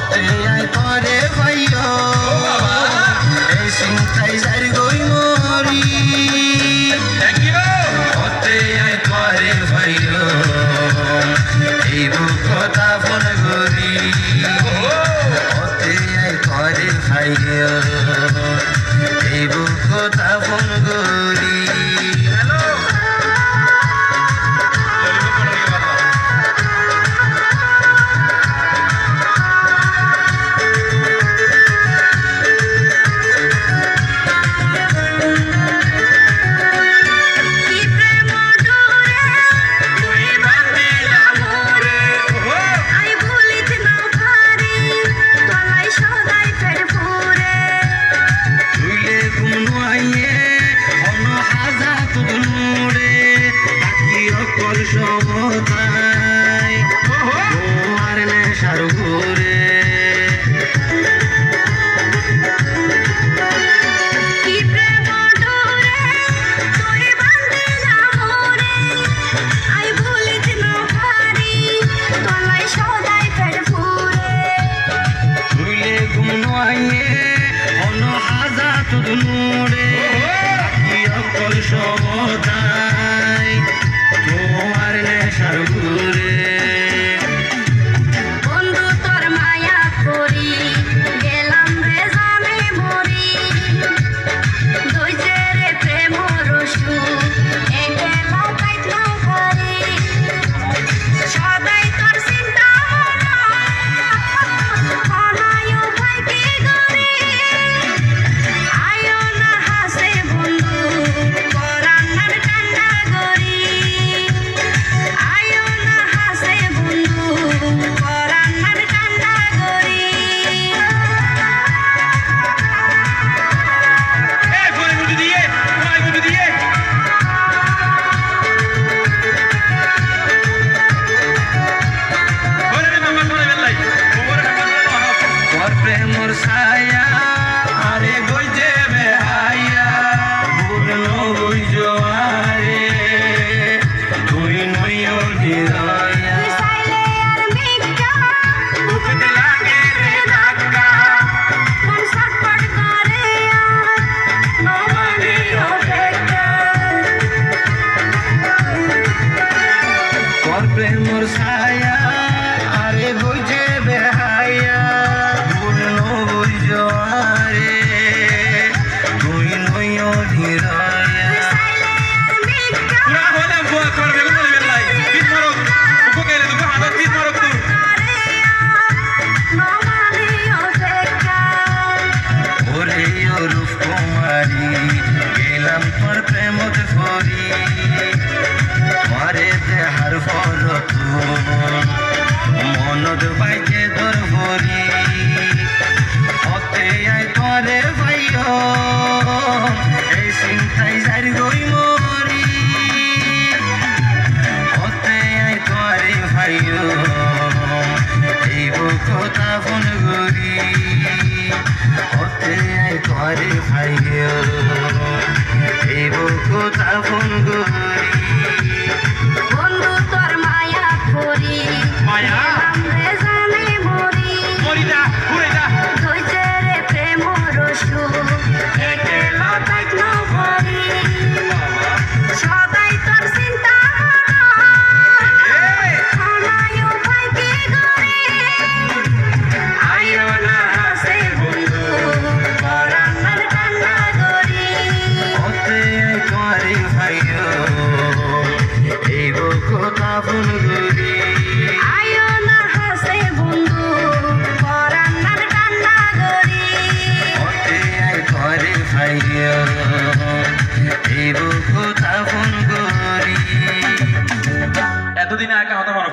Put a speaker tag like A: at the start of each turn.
A: হতে আয় করে ভাইয়া এই চিন্তায় যার গই মরি হতে আয় করে ভাইয়া এই বুক দাফন করি হতে আয় করে ভাইয়া এই বুক দাফন করি সমতায় তোমার নেশার ঘুরে তুলে গুমাইয়ে অন হাজার তুলে অকল সমতায় তোমার নেশার ঘুরে
B: বন্ধু তোর মায়া করি গেলাম রে জানে মরি দইছে রে প্রেম রসু একলা কাইতলাম করি সদাই তোর চিন্তা মনায় ভাই কি করি আয়ো না হাসে বন্ধু পরাণ নাম ঠান্ডা করি আয়ো না হাসে বন্ধু পরাণ নাম ঠান্ডা করি
A: তোর প্রেমর ছায়া আরে গইতে বেহাইয়া ভুল নবুঝ আরে তুই নইও নিরয়া
B: তুই চাইলে আর মিথ্যা
A: বুকতে লাগে রে ধাক্কা
B: মন ছটফট করে আর নমানি অপেক্ষা
A: তোর প্রেমর ছায়া আরে গইতে বেহাইয়া ভুল নবুঝ আরে তুই নইও নিরয়া
B: তুই চাইলে আর মিথ্যা নমানি অপেক্ষা
A: ওরে রূপ কুমারী গেলাম তোর প্রেমত ফরি মারে দেহার ফরত মনত বাইকে তোর ভরি হতে আয় করে ভাইয় এই চিন্তায় যার গই মরি হতে আয় করে ভাইয় এই বুক দাফন করি হতে আয় করে ভাইয় এই বুক দাফন করি